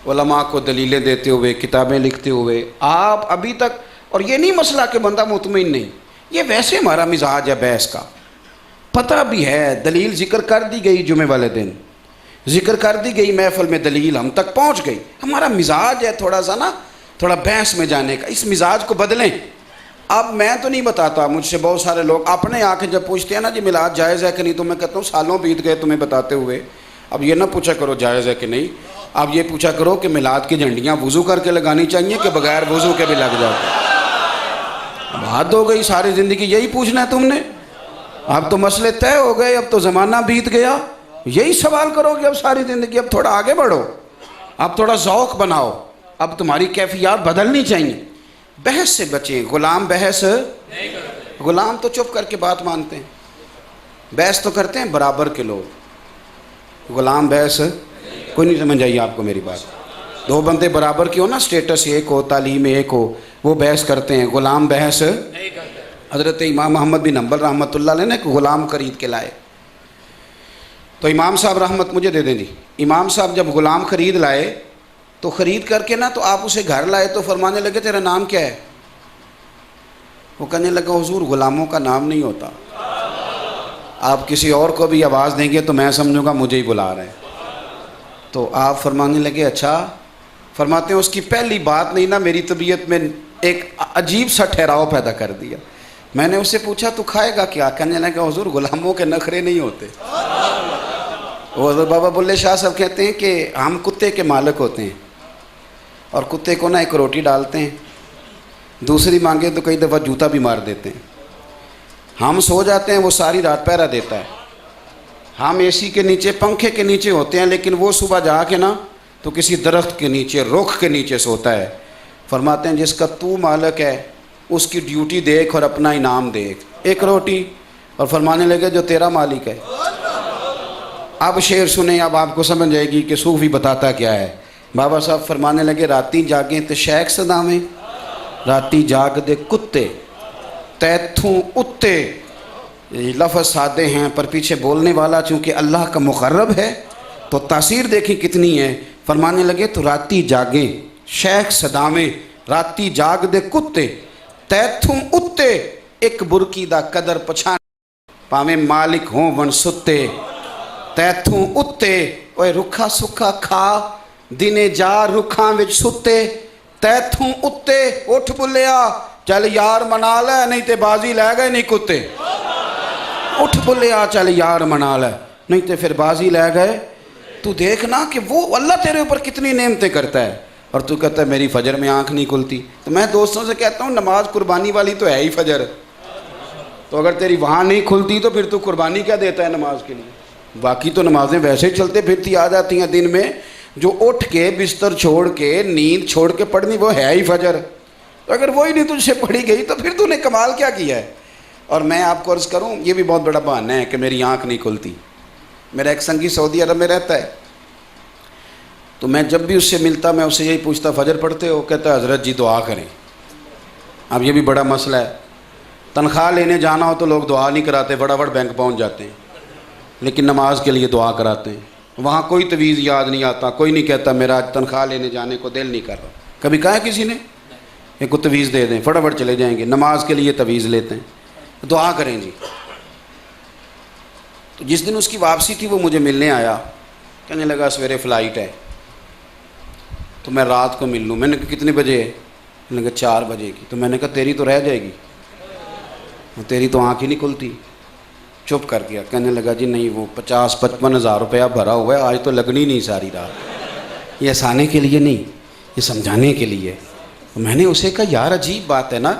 علماء کو دلیلیں دیتے ہوئے، کتابیں لکھتے ہوئے، آپ ابھی تک۔ اور یہ نہیں مسئلہ کہ بندہ مطمئن نہیں، یہ ویسے ہمارا مزاج ہے بحث کا، پتہ بھی ہے، دلیل ذکر کر دی گئی جمعے والے دن، ذکر کر دی گئی محفل میں، دلیل ہم تک پہنچ گئی، ہمارا مزاج ہے تھوڑا سا نا، تھوڑا بحث میں جانے کا، اس مزاج کو بدلیں۔ اب میں تو نہیں بتاتا، مجھ سے بہت سارے لوگ اپنے آ کے جب پوچھتے ہیں نا جی میلاد جائز ہے کہ نہیں، تو میں کہتا ہوں سالوں بیت گئے تمہیں بتاتے ہوئے، اب یہ نہ پوچھا کرو جائز ہے کہ نہیں، اب یہ پوچھا کرو کہ میلاد کی جھنڈیاں وضو کر کے لگانی چاہیے کہ بغیر وضو کے بھی لگ جاتے ہیں۔ اب حد ہو گئی، ساری زندگی یہی پوچھنا ہے تم نے، اب تو مسئلے طے ہو گئے، اب تو زمانہ بیت گیا، یہی سوال کرو گے اب ساری زندگی۔ اب تھوڑا آگے بڑھو، اب تھوڑا ذوق بناؤ، اب تمہاری کیفیات بدلنی چاہیے۔ بحث سے بچیں، غلام بحث نہیں کرتے، غلام تو چپ کر کے بات مانتے ہیں، بحث تو کرتے ہیں برابر کے لوگ، غلام بحث کوئی نہیں سمجھ آئی آپ کو میری بات۔ دو بندے برابر کی ہو نا، سٹیٹس ایک ہو، تعلیم ایک ہو، وہ بحث کرتے ہیں، غلام بحث نہیں کرتے۔ حضرت امام محمد بن حنبل رحمۃ اللہ علیہ نے ایک غلام خرید کے لائے، تو امام صاحب رحمت مجھے دے دیں جی، امام صاحب جب غلام خرید لائے تو خرید کر کے نا تو آپ اسے گھر لائے تو فرمانے لگے تیرا نام کیا ہے؟ وہ کہنے لگا حضور غلاموں کا نام نہیں ہوتا، آپ کسی اور کو بھی آواز دیں گے تو میں سمجھوں گا مجھے ہی بلا رہے ہیں۔ تو آپ فرمانے لگے اچھا، فرماتے ہیں اس کی پہلی بات نہیں نا میری طبیعت میں ایک عجیب سا ٹھہراؤ پیدا کر دیا۔ میں نے اس سے پوچھا تو کھائے گا کیا؟ کہنے لگا حضور غلاموں کے نخرے نہیں ہوتے۔ حضور بابا بلے شاہ صاحب کہتے ہیں کہ ہم کتے کے مالک ہوتے ہیں اور کتے کو نا ایک روٹی ڈالتے ہیں، دوسری مانگے تو کئی دفعہ جوتا بھی مار دیتے ہیں، ہم سو جاتے ہیں وہ ساری رات پہرا دیتا ہے، ہم اے سی کے نیچے پنکھے کے نیچے ہوتے ہیں لیکن وہ صبح جا کے نا تو کسی درخت کے نیچے رخ کے نیچے سوتا ہے۔ فرماتے ہیں جس کا تو مالک ہے اس کی ڈیوٹی دیکھ اور اپنا انعام دیکھ، ایک روٹی، اور فرمانے لگے جو تیرا مالک ہے اب شعر سنیں، اب آپ کو سمجھ جائے گی کہ صوفی بتاتا کیا ہے۔ بابا صاحب فرمانے لگے راتی جاگیں تے شیخ صداویں، راتی جاگ دے کتے تیتھوں اتے۔ یہ لفظ سادے ہیں پر پیچھے بولنے والا چونکہ اللہ کا مقرب ہے تو تاثیر دیکھیں کتنی ہے۔ فرمانے لگے تو راتی جاگیں شیخ صداویں، راتی جاگ دے کتے تیتھوں اتے، ایک برکی دا قدر پچھان پاویں مالک ہوں ون ستے، تیتھوں اتے اوے رکھا سکھا کھا دنے جا رکھاں وچ ستے، تیتھوں اتے اٹھ بلیا چل یار منا لے نہیں تے بازی لے گئے نہیں کتے، اٹھ بلیا چل یار منا لے نہیں تے پھر بازی لے گئے۔ تو دیکھنا کہ وہ اللہ تیرے اوپر کتنی نعمتیں کرتا ہے اور تو کہتا ہے میری فجر میں آنکھ نہیں کھلتی۔ تو میں دوستوں سے کہتا ہوں نماز قربانی والی تو ہے ہی فجر، تو اگر تیری وہاں نہیں کھلتی تو پھر تو قربانی کیا دیتا ہے نماز کے لیے؟ باقی تو نمازیں ویسے ہی چلتے پھرتی آ جاتی ہیں دن میں، جو اٹھ کے بستر چھوڑ کے نیند چھوڑ کے پڑھنی وہ ہے ہی فجر۔ تو اگر وہی نہیں تجھ سے پڑھی گئی تو پھر تو نے کمال کیا کیا ہے؟ اور میں آپ کو عرض کروں یہ بھی بہت بڑا بہانہ ہے کہ میری آنکھ نہیں کھلتی۔ میرا ایک سنگی سعودی عرب میں رہتا ہے، تو میں جب بھی اس سے ملتا میں اس سے یہی پوچھتا فجر پڑھتے ہو؟ کہتا ہے حضرت جی دعا کریں۔ اب یہ بھی بڑا مسئلہ ہے، تنخواہ لینے جانا ہو تو لوگ دعا نہیں کراتے، فٹافٹ بینک پہنچ جاتے ہیں، لیکن نماز کے لیے دعا کراتے ہیں۔ وہاں کوئی تویز یاد نہیں آتا، کوئی نہیں کہتا میرا آج تنخواہ لینے جانے کو دل نہیں کر رہا۔ کبھی کہا ہے کسی نے ایک کو تویز دے دیں فٹافٹ چلے جائیں گے؟ نماز کے لیے تویز لیتے ہیں، دعا کریں جی۔ تو جس دن اس کی واپسی تھی وہ مجھے ملنے آیا، کہنے لگا سویرے فلائٹ ہے تو میں رات کو مل لوں۔ میں نے کہا کتنے بجے ہے؟ میں نے کہا 4 بجے کی۔ تو میں نے کہا تیری تو رہ جائے گی، تیری تو آنکھ ہی نہیں کھلتی۔ چپ کر گیا، کہنے لگا جی نہیں وہ 50-55 ہزار روپیہ بھرا ہوا ہے، آج تو لگنی نہیں ساری رات۔ یہ ہنسانے کے لیے نہیں، یہ سمجھانے کے لیے۔ میں نے اسے کہا یار عجیب بات ہے نا،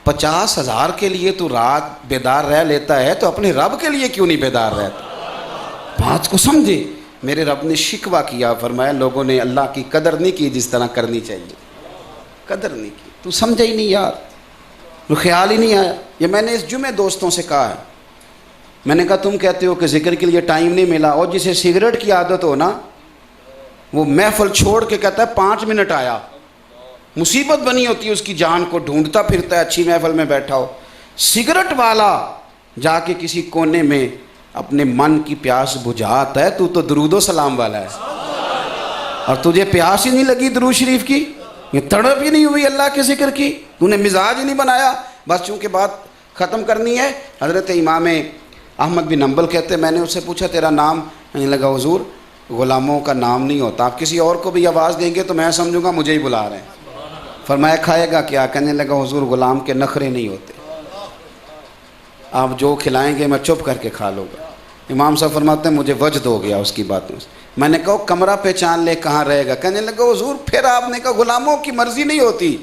50 ہزار کے لیے تو رات بیدار رہ لیتا ہے تو اپنے رب کے لیے کیوں نہیں بیدار رہتا؟ بات کو سمجھے۔ میرے رب نے شکوہ کیا، فرمایا لوگوں نے اللہ کی قدر نہیں کی جس طرح کرنی چاہیے، قدر نہیں کی، تو سمجھا ہی نہیں یار، تو خیال ہی نہیں آیا۔ یہ میں نے اس جمعے دوستوں سے کہا ہے، میں نے کہا تم کہتے ہو کہ ذکر کے لیے ٹائم نہیں ملا، اور جسے سگریٹ کی عادت ہو نا وہ محفل چھوڑ کے کہتا ہے 5 منٹ آیا، مصیبت بنی ہوتی ہے اس کی جان کو، ڈھونڈتا پھرتا ہے اچھی محفل میں بیٹھا ہو۔ سگریٹ والا جا کے کسی کونے میں اپنے من کی پیاس بجھاتا ہے، تو درود و سلام والا ہے، اور تجھے پیاس ہی نہیں لگی درود شریف کی، یہ تڑپ ہی نہیں ہوئی اللہ کے ذکر کی، تو نے مزاج ہی نہیں بنایا۔ بس چونکہ بات ختم کرنی ہے، حضرت امام احمد بن حنبل کہتے ہیں میں نے اس سے پوچھا تیرا نام؟ کہنے لگا حضور غلاموں کا نام نہیں ہوتا، آپ کسی اور کو بھی آواز دیں گے تو میں سمجھوں گا مجھے ہی بلا رہے ہیں۔ فرمایا کھائے گا کیا؟ کہنے لگا حضور غلام کے نخرے نہیں ہوتے، آپ جو کھلائیں گے میں چپ کر کے کھا لوں گا۔ امام صاحب فرماتے ہیں مجھے وجد ہو گیا اس کی باتوں سے۔ میں نے کہا کمرہ پہچان لے کہاں رہے گا؟ کہنے لگا حضور پھر آپ نے کہا غلاموں کی مرضی نہیں ہوتی،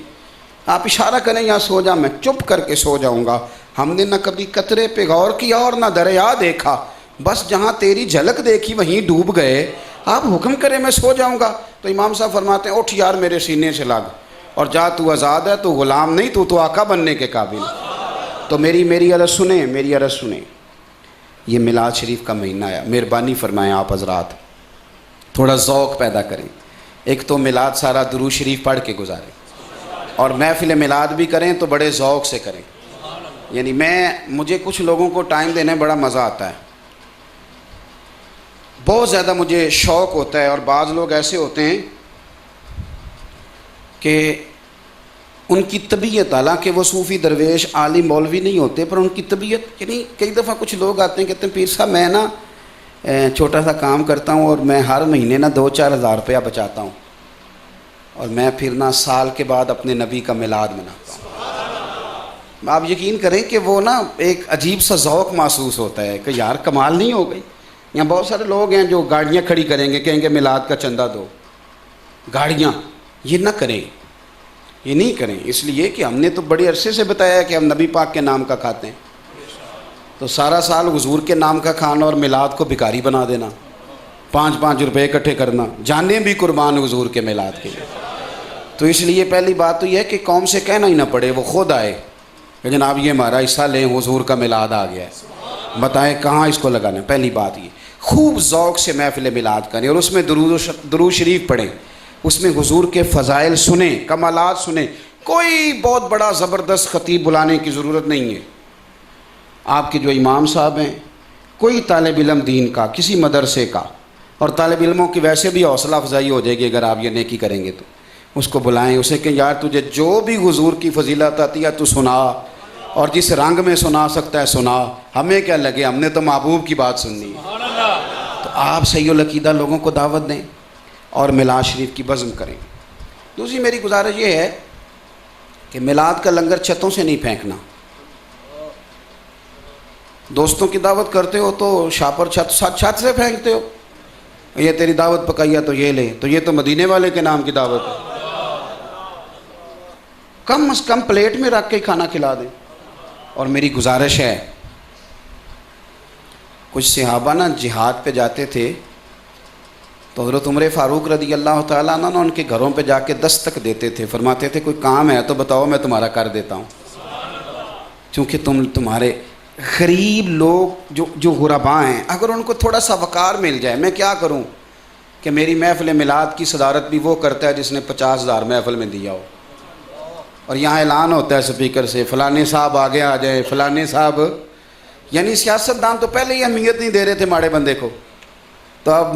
آپ اشارہ کریں یہاں سو جا، میں چپ کر کے سو جاؤں گا۔ ہم نے نہ کبھی قطرے پہ غور کیا اور نہ دریا دیکھا، بس جہاں تیری جھلک دیکھی وہیں ڈوب گئے، آپ حکم کریں میں سو جاؤں گا۔ تو امام صاحب فرماتے ہیں اٹھ یار میرے سینے سے لگ اور جا، تو آزاد ہے، تو غلام نہیں، تو آقا بننے کے قابل۔ تو میری عرض سنیں، میری عرض سنیں، یہ میلاد شریف کا مہینہ ہے، مہربانی فرمائیں آپ حضرات تھوڑا ذوق پیدا کریں۔ ایک تو میلاد سارا درود شریف پڑھ کے گزاریں، اور محفل میلاد بھی کریں تو بڑے ذوق سے کریں۔ یعنی مجھے کچھ لوگوں کو ٹائم دینے بڑا مزہ آتا ہے، بہت زیادہ مجھے شوق ہوتا ہے، اور بعض لوگ ایسے ہوتے ہیں کہ ان کی طبیعت، حالانکہ وہ صوفی درویش عالم مولوی نہیں ہوتے، پر ان کی طبیعت، یعنی کئی دفعہ کچھ لوگ آتے ہیں کہتے ہیں پیر صاحب میں نا چھوٹا سا کام کرتا ہوں اور میں ہر مہینے نا 2-4 ہزار روپیہ بچاتا ہوں، اور میں پھر نا سال کے بعد اپنے نبی کا میلاد مناتا ہوں۔ آپ یقین کریں کہ وہ نا ایک عجیب سا ذوق محسوس ہوتا ہے کہ یار کمال نہیں ہو گئی۔ یہاں بہت سارے لوگ ہیں جو گاڑیاں کھڑی کریں گے، کہیں گے میلاد کا چندہ دو، گاڑیاں، یہ نہ کریں، یہ نہیں کریں، اس لیے کہ ہم نے تو بڑے عرصے سے بتایا ہے کہ ہم نبی پاک کے نام کا کھاتے ہیں، تو سارا سال حضور کے نام کا کھانا اور میلاد کو بھکاری بنا دینا، 5-5 روپے اکٹھے کرنا، جانیں بھی قربان حضور کے میلاد کے لیے۔ تو اس لیے پہلی بات تو یہ ہے کہ قوم سے کہنا ہی نہ پڑے، وہ خود آئے کہ جناب یہ ہمارا حصہ لیں، حضور کا میلاد آ گیا ہے، بتائیں کہاں اس کو لگانا ہے، پہلی بات یہ۔ خوب ذوق سے محفل میلاد کریں اور اس میں درود شریف پڑھیں، اس میں حضور کے فضائل سنیں، کمالات سنیں۔ کوئی بہت بڑا زبردست خطیب بلانے کی ضرورت نہیں ہے۔ آپ کے جو امام صاحب ہیں، کوئی طالب علم دین کا، کسی مدرسے کا، اور طالب علموں کی ویسے بھی حوصلہ افزائی ہو جائے گی اگر آپ یہ نیکی کریں گے، تو اس کو بلائیں، اسے کہ یار تجھے جو بھی حضور کی فضیلت آتی ہے تو سنا، اور جس رنگ میں سنا سکتا ہے سنا، ہمیں کیا لگے، ہم نے تو محبوب کی بات سننی ہے۔ تو آپ صحیح العقیدہ لوگوں کو دعوت دیں اور میلاد شریف کی بزم کریں۔ دوسری میری گزارش یہ ہے کہ میلاد کا لنگر چھتوں سے نہیں پھینکنا۔ دوستوں کی دعوت کرتے ہو تو شاپر چھت سے پھینکتے ہو، یہ تیری دعوت پکائی ہے تو یہ لے، تو یہ تو مدینے والے کے نام کی دعوت ہے۔ کم از کم پلیٹ میں رکھ کے کھانا کھلا دیں۔ اور میری گزارش ہے، کچھ صحابہ نا جہاد پہ جاتے تھے تو حضرت عمر فاروق رضی اللہ تعالیٰ عنہ ان کے گھروں پہ جا کے دستک دیتے تھے، فرماتے تھے کوئی کام ہے تو بتاؤ میں تمہارا کر دیتا ہوں، چونکہ تمہارے غریب لوگ جو غرباء ہیں، اگر ان کو تھوڑا سا وقار مل جائے، میں کیا کروں کہ میری محفل میلاد کی صدارت بھی وہ کرتا ہے جس نے 50,000 محفل میں دیا ہو، اور یہاں اعلان ہوتا ہے سپیکر سے فلانے صاحب آگے آ جائیں، فلانے صاحب، یعنی سیاستدان تو پہلے ہی اہمیت نہیں دے رہے تھے ماڑے بندے کو، تو اب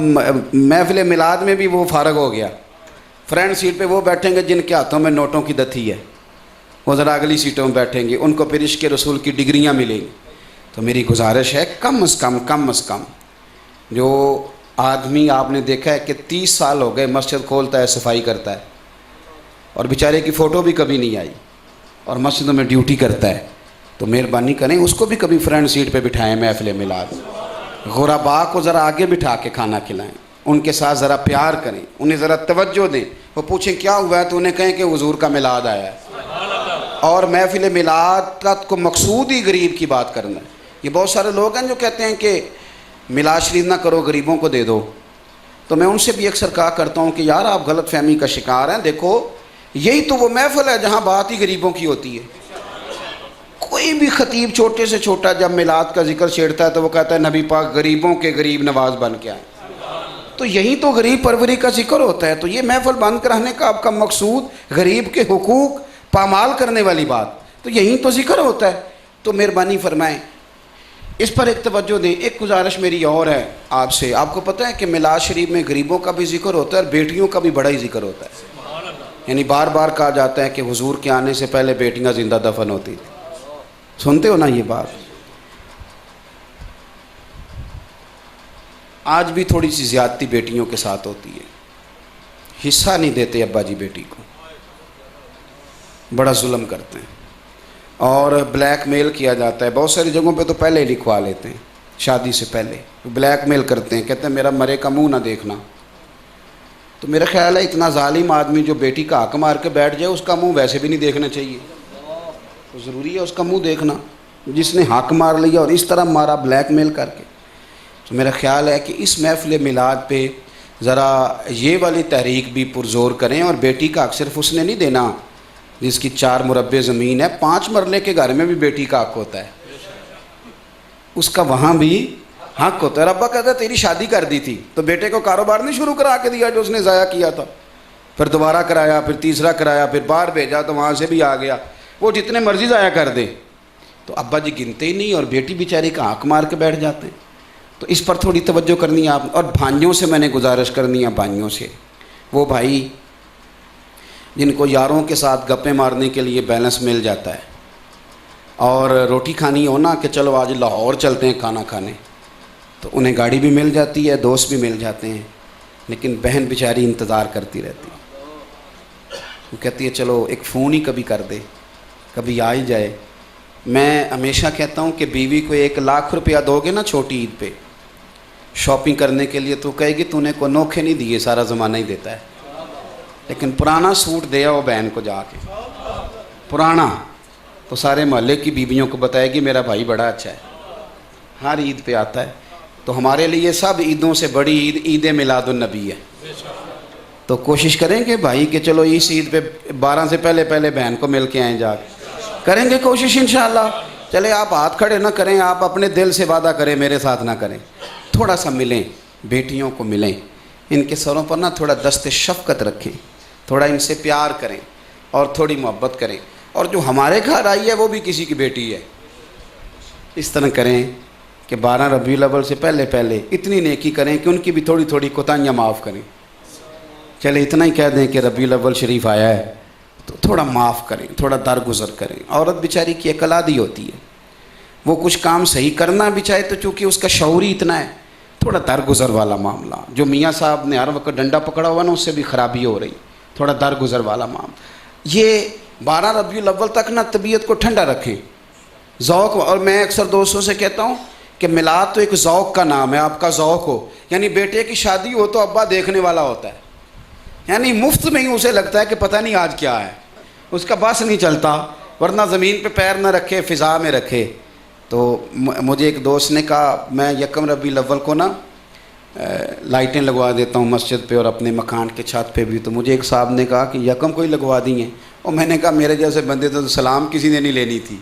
محفل میلاد میں بھی وہ فارغ ہو گیا۔ فرنٹ سیٹ پہ وہ بیٹھیں گے جن کے ہاتھوں میں نوٹوں کی دتھی ہے، وہ ذرا اگلی سیٹوں میں بیٹھیں گے، ان کو پھر عشق رسول کی ڈگریاں ملیں گی۔ تو میری گزارش ہے کم از کم جو آدمی آپ نے دیکھا ہے کہ 30 سال ہو گئے مسجد کھولتا ہے، صفائی کرتا ہے، اور بیچارے کی فوٹو بھی کبھی نہیں آئی، اور مسجدوں میں ڈیوٹی کرتا ہے، تو مہربانی کریں اس کو بھی کبھی فرنٹ سیٹ پہ بٹھائیں محفل میلاد۔ غرباء کو ذرا آگے بٹھا کے کھانا کھلائیں، ان کے ساتھ ذرا پیار کریں، انہیں ذرا توجہ دیں، وہ پوچھیں کیا ہوا ہے تو انہیں کہیں کہ حضور کا میلاد آیا ہے۔ اور محفل میلاد کا کو مقصود ہی غریب کی بات کرنا ہے۔ یہ بہت سارے لوگ ہیں جو کہتے ہیں کہ میلاد شریف نہ کرو، غریبوں کو دے دو، تو میں ان سے بھی اکثر کہا کرتا ہوں کہ یار آپ غلط فہمی کا شکار ہیں، دیکھو یہی تو وہ محفل ہے جہاں بات ہی غریبوں کی ہوتی ہے۔ کوئی بھی خطیب چھوٹے سے چھوٹا جب میلاد کا ذکر چھیڑتا ہے تو وہ کہتا ہے نبی پاک غریبوں کے غریب نواز بن کے آئے، تو یہی تو غریب پروری کا ذکر ہوتا ہے۔ تو یہ محفل بند کرانے کا آپ کا مقصود غریب کے حقوق پامال کرنے والی بات، تو یہی تو ذکر ہوتا ہے۔ تو مہربانی فرمائیں اس پر ایک توجہ دیں۔ ایک گزارش میری اور ہے آپ سے، آپ کو پتہ ہے کہ میلاد شریف میں غریبوں کا بھی ذکر ہوتا ہے اور بیٹیوں کا بھی بڑا ہی ذکر ہوتا ہے، یعنی بار بار کہا جاتا ہے کہ حضور کے آنے سے پہلے بیٹیاں زندہ دفن ہوتی تھیں۔ سنتے ہو نا یہ بات؟ آج بھی تھوڑی سی زیادتی بیٹیوں کے ساتھ ہوتی ہے، حصہ نہیں دیتے ابا جی بیٹی کو، بڑا ظلم کرتے ہیں، اور بلیک میل کیا جاتا ہے۔ بہت ساری جگہوں پہ تو پہلے ہی لکھوا لیتے ہیں، شادی سے پہلے بلیک میل کرتے ہیں، کہتے ہیں میرا مرے کا منہ نہ دیکھنا۔ تو میرا خیال ہے اتنا ظالم آدمی جو بیٹی کا حق مار کے بیٹھ جائے، اس کا منہ ویسے بھی نہیں دیکھنا چاہیے، تو ضروری ہے اس کا منہ دیکھنا، جس نے حق مار لیا اور اس طرح مارا بلیک میل کر کے۔ تو میرا خیال ہے کہ اس محفل میلاد پہ ذرا یہ والی تحریک بھی پرزور کریں، اور بیٹی کا حق صرف اس نے نہیں دینا جس کی 4 مربع زمین ہے، 5 مرلے کے گھر میں بھی بیٹی کا حق ہوتا ہے، اس کا وہاں بھی حق ہوتا ہے۔ ابا کہتا ہے تیری شادی کر دی تھی تو بیٹے کو کاروبار نہیں شروع کرا کے دیا جو اس نے ضائع کیا تھا، پھر دوبارہ کرایا، پھر تیسرا کرایا، پھر باہر بھیجا تو وہاں سے بھی آ گیا، وہ جتنے مرضی ضائع کر دے، تو ابا جی گنتے ہی نہیں، اور بیٹی بیچاری کا حق مار کے بیٹھ جاتے ہیں۔ تو اس پر تھوڑی توجہ کرنی ہے آپ۔ اور بھائیوں سے میں نے گزارش کرنی ہے، بھائیوں سے، وہ بھائی جن کو یاروں کے ساتھ گپیں مارنے کے لیے بیلنس مل جاتا ہے، اور روٹی کھانی ہو نا کہ چلو آج لاہور چلتے ہیں کھانا کھانے، تو انہیں گاڑی بھی مل جاتی ہے، دوست بھی مل جاتے ہیں، لیکن بہن بیچاری انتظار کرتی رہتی ہے، وہ کہتی ہے چلو ایک فون ہی کبھی کر دے، کبھی آ ہی جائے۔ میں ہمیشہ کہتا ہوں کہ بیوی کو 1,00,000 روپیہ دو گے نا چھوٹی عید پہ شاپنگ کرنے کے لیے، تو کہے گی تو نے کو نوکھے نہیں دیے، سارا زمانہ ہی دیتا ہے، لیکن پرانا سوٹ دیا وہ بہن کو جا کے پرانا، تو سارے محلے کی بیویوں کو بتائے گی میرا بھائی بڑا اچھا ہے، ہر عید پہ آتا ہے۔ تو ہمارے لیے سب عیدوں سے بڑی عید عید میلاد النبی ہے، تو کوشش کریں کہ بھائی کہ چلو اس عید پہ 12 سے پہلے بہن کو مل کے آئیں، جا کے کریں گے کوشش انشاءاللہ۔ چلے آپ ہاتھ کھڑے نہ کریں، آپ اپنے دل سے وعدہ کریں میرے ساتھ نہ کریں، تھوڑا سا ملیں، بیٹیوں کو ملیں، ان کے سروں پر نا تھوڑا دست شفقت رکھیں، تھوڑا ان سے پیار کریں اور تھوڑی محبت کریں، اور جو ہمارے گھر آئی ہے وہ بھی کسی کی بیٹی ہے، اس طرح کریں کہ 12 ربیع الاول سے پہلے پہلے اتنی نیکی کریں کہ ان کی بھی تھوڑی تھوڑی کوتاہیاں معاف کریں۔ چلے اتنا ہی کہہ دیں کہ ربیع الاول شریف آیا ہے تو تھوڑا معاف کریں، تھوڑا درگزر کریں۔ عورت بیچاری کی عقل آدھی ہوتی ہے، وہ کچھ کام صحیح کرنا بھی چاہے تو چونکہ اس کا شعور ہی اتنا ہے، تھوڑا درگزر والا معاملہ، جو میاں صاحب نے ہر وقت ڈنڈا پکڑا ہوا نا اس سے بھی خرابی ہو رہی، تھوڑا درگزر والا معاملہ۔ یہ 12 ربیع الاول تک نا طبیعت کو ٹھنڈا رکھیں، ذوق۔ اور میں اکثر دوستوں سے کہتا ہوں کہ میلاد تو ایک ذوق کا نام ہے، آپ کا ذوق ہو، یعنی بیٹے کی شادی ہو تو ابا دیکھنے والا ہوتا ہے، یعنی مفت میں ہی اسے لگتا ہے کہ پتہ نہیں آج کیا ہے، اس کا بس نہیں چلتا، ورنہ زمین پہ پیر نہ رکھے، فضا میں رکھے۔ تو مجھے ایک دوست نے کہا میں 1 ربیع الاول کو نا لائٹیں لگوا دیتا ہوں مسجد پہ اور اپنے مکان کے چھت پہ بھی، تو مجھے ایک صاحب نے کہا کہ 1 کو ہی لگوا دی ہیں، اور میں نے کہا میرے جیسے بندے تو سلام کسی نے نہیں لینی تھی،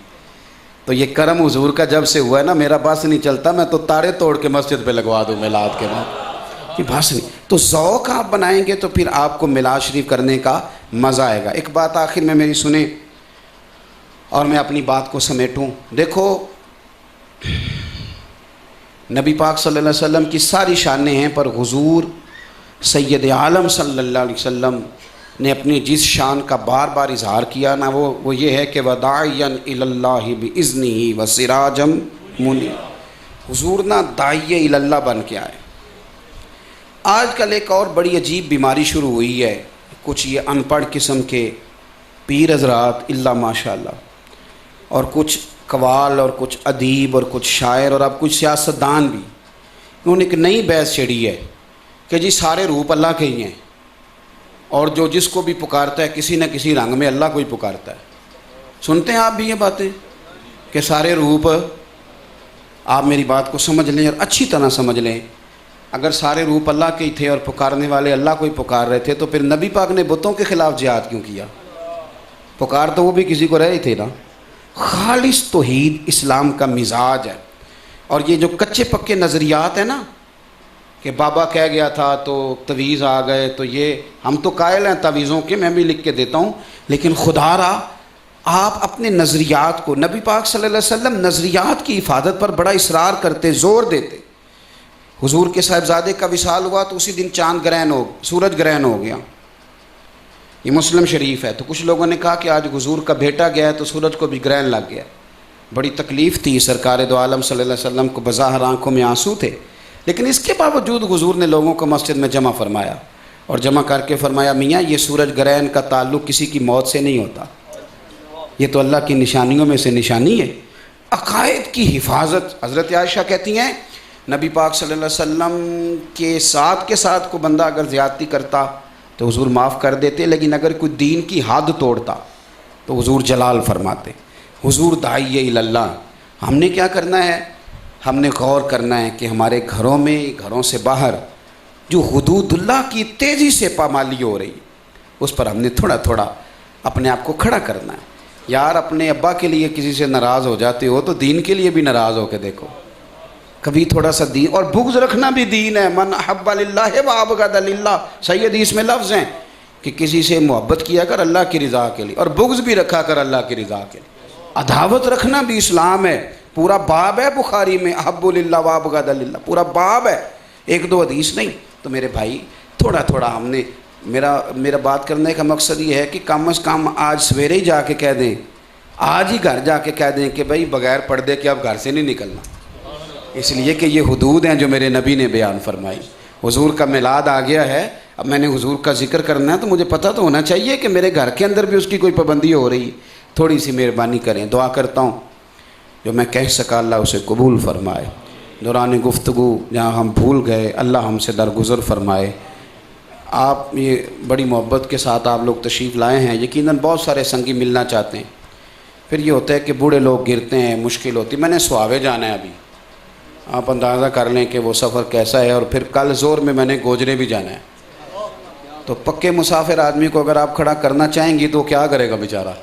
تو یہ کرم حضور کا جب سے ہوا ہے نا میرا بس نہیں چلتا، میں تو تارے توڑ کے مسجد پہ لگوا دوں میلاد کے بعد، یہ بس نہیں۔ تو ذوق آپ بنائیں گے تو پھر آپ کو میلاد شریف کرنے کا مزہ آئے گا۔ ایک بات آخر میں میری سنیں اور میں اپنی بات کو سمیٹوں۔ دیکھو نبی پاک صلی اللہ علیہ وسلم کی ساری شانیں ہیں، پر حضور سید عالم صلی اللہ علیہ وسلم نے اپنی جس شان کا بار بار اظہار کیا نا وہ یہ ہے کہ وداعیا الی اللہ باذنہ وسراجا منیرا، حضور نا داعی الی اللہ بن کے آئے۔ آج کل ایک اور بڑی عجیب بیماری شروع ہوئی ہے، کچھ یہ ان پڑھ قسم کے پیر حضرات اللہ ماشاءاللہ، اور کچھ قوال اور کچھ ادیب اور کچھ شاعر اور اب کچھ سیاستدان بھی، انہوں نے ایک نئی بحث چھیڑی ہے کہ جی سارے روپ اللہ کے ہی ہیں، اور جو جس کو بھی پکارتا ہے کسی نہ کسی رنگ میں اللہ کو ہی پکارتا ہے۔ سنتے ہیں آپ بھی یہ باتیں کہ سارے روپ؟ آپ میری بات کو سمجھ لیں اور اچھی طرح سمجھ لیں، اگر سارے روپ اللہ کے ہی تھے اور پکارنے والے اللہ کو ہی پکار رہے تھے تو پھر نبی پاک نے بتوں کے خلاف جہاد کیوں کیا؟ پکار تو وہ بھی کسی کو رہے تھے نا۔ خالص توحید اسلام کا مزاج ہے، اور یہ جو کچے پکے نظریات ہیں نا کہ بابا کہہ گیا تھا تو تویز آ گئے، تو یہ ہم تو قائل ہیں تویزوں کے، میں بھی لکھ کے دیتا ہوں، لیکن خدا را آپ اپنے نظریات کو، نبی پاک صلی اللہ علیہ وسلم نظریات کی حفاظت پر بڑا اصرار کرتے، زور دیتے۔ حضور کے صاحبزادے کا وصال ہوا تو اسی دن چاند گرہن سورج گرہن ہو گیا، یہ مسلم شریف ہے۔ تو کچھ لوگوں نے کہا کہ آج حضور کا بیٹا گیا ہے تو سورج کو بھی گرہن لگ گیا، بڑی تکلیف تھی، سرکار دو عالم صلی اللہ علیہ وسلم کو بظاہر آنکھوں میں آنسو تھے، لیکن اس کے باوجود حضور نے لوگوں کو مسجد میں جمع فرمایا، اور جمع کر کے فرمایا میاں یہ سورج گرہن کا تعلق کسی کی موت سے نہیں ہوتا، یہ تو اللہ کی نشانیوں میں سے نشانی ہے، عقائد کی حفاظت۔ حضرت عائشہ کہتی ہیں نبی پاک صلی اللہ علیہ وسلم کے ساتھ کو بندہ اگر زیادتی کرتا تو حضور معاف کر دیتے، لیکن اگر کوئی دین کی حد توڑتا تو حضور جلال فرماتے۔ حضور داعی الی اللہ، ہم نے کیا کرنا ہے؟ ہم نے غور کرنا ہے کہ ہمارے گھروں میں، گھروں سے باہر جو حدود اللہ کی تیزی سے پامالی ہو رہی اس پر ہم نے تھوڑا تھوڑا اپنے آپ کو کھڑا کرنا ہے۔ یار اپنے ابا کے لیے کسی سے ناراض ہو جاتے ہو تو دین کے لیے بھی ناراض ہو کے دیکھو، کبھی تھوڑا سا دین، اور بغض رکھنا بھی دین ہے، من احب للہ و ابغض للہ، صحیح حدیث میں لفظ ہیں کہ کسی سے محبت کیا کر اللہ کی رضا کے لیے، اور بغض بھی رکھا کر اللہ کی رضا کے لیے۔ عداوت رکھنا بھی اسلام ہے، پورا باب ہے بخاری میں، احب للہ و ابغض للہ، پورا باب ہے، 1-2 حدیث نہیں۔ تو میرے بھائی تھوڑا تھوڑا ہم نے، میرا بات کرنے کا مقصد یہ ہے کہ کم از کم آج سویرے ہی جا کے کہہ دیں، آج ہی گھر جا کے کہہ دیں کہ بھائی بغیر پردے کے اب گھر سے نہیں نکلنا، اس لیے کہ یہ حدود ہیں جو میرے نبی نے بیان فرمائی۔ حضور کا میلاد آ گیا ہے، اب میں نے حضور کا ذکر کرنا ہے تو مجھے پتہ تو ہونا چاہیے کہ میرے گھر کے اندر بھی اس کی کوئی پابندی ہو رہی، تھوڑی سی مہربانی کریں۔ دعا کرتا ہوں جو میں کہہ سکا اللہ اسے قبول فرمائے، دوران گفتگو جہاں ہم بھول گئے اللہ ہم سے درگزر فرمائے۔ آپ یہ بڑی محبت کے ساتھ آپ لوگ تشریف لائے ہیں، یقیناً بہت سارے سنگی ملنا چاہتے ہیں، پھر یہ ہوتا ہے کہ بوڑھے لوگ گرتے ہیں، مشکل ہوتی۔ میں نے سواوے جانا ہے ابھی، آپ اندازہ کر لیں کہ وہ سفر کیسا ہے، اور پھر کل زور میں نے گوجرے بھی جانا ہے، تو پکے مسافر آدمی کو اگر آپ کھڑا کرنا چاہیں گی تو کیا کرے گا بیچارہ،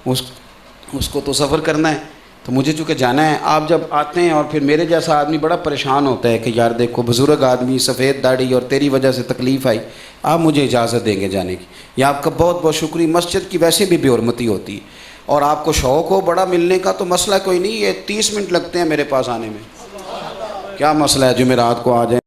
اس کو تو سفر کرنا ہے۔ تو مجھے چونکہ جانا ہے. آپ جب آتے ہیں اور پھر میرے جیسا آدمی بڑا پریشان ہوتا ہے کہ یار دیکھو بزرگ آدمی، سفید داڑھی، اور تیری وجہ سے تکلیف آئی، آپ مجھے اجازت دیں گے جانے کی. یا آپ کا بہت بہت شکریہ. مسجد کی ویسے بھی بے حرمتی ہوتی ہے، اور آپ کو شوق ہو بڑا ملنے کا تو مسئلہ کوئی نہیں. یہ 30 منٹ لگتے ہیں میرے پاس آنے میں، کیا مسئلہ ہے؟ جمعرات کو آ جائیں.